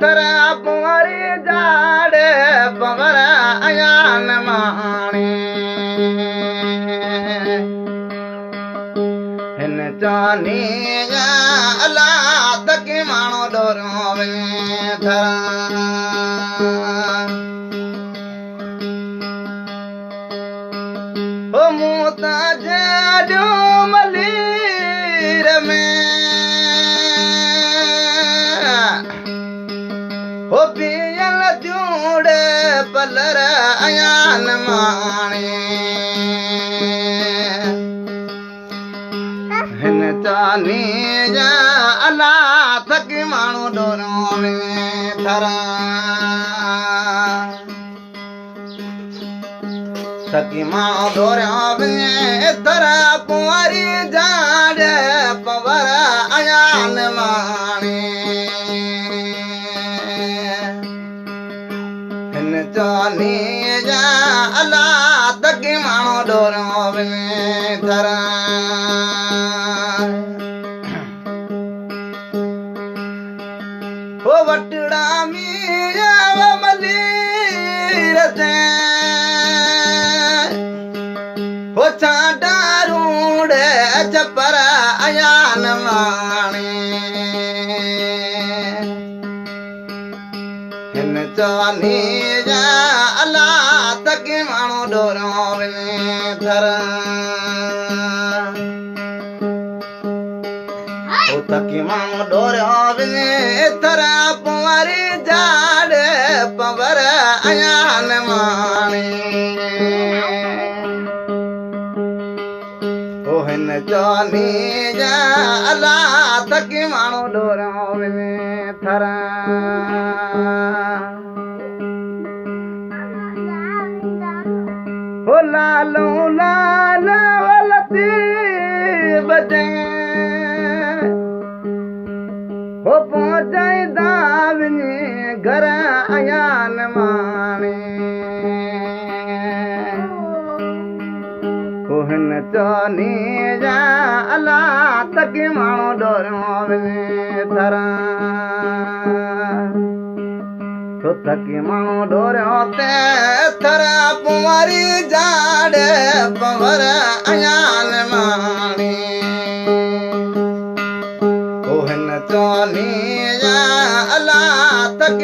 थरा पुआरी जाड़े पवर अयान माणी हिन चानी अला तक मानो डोरो में थरा ओ मूता जो मलीर में ओ पियल जूड़े पलर अयान माणी हिन चानी अला तक मानो डोरो में थरा सकी मां डोरो में थरा कुंवारी जाड़े पवर अयान माणी हिन चानी अला तक मानो डोरो में थरा ओ वटड़ा मीरा मलीर से ओ चाटा रूड़े चपर अयान माणी हिन चानी अला तक मानो डोरो में थरा ओ तक मानो डोरो में थरा पुआरी जाड़े पवर अयान माणी ओ हिन चानी अला तक मानो डोरो में थरा ओ लालो लाल वलती बजे ओ पहुंचाई दावनी घर अयान माणी ओ हिन चानी अला तक मानो डोरो में थरा तो तक मानो डोरो ते थरा पुआरी जाड़े पवर अयान माणी ओ हिन चानी अला तक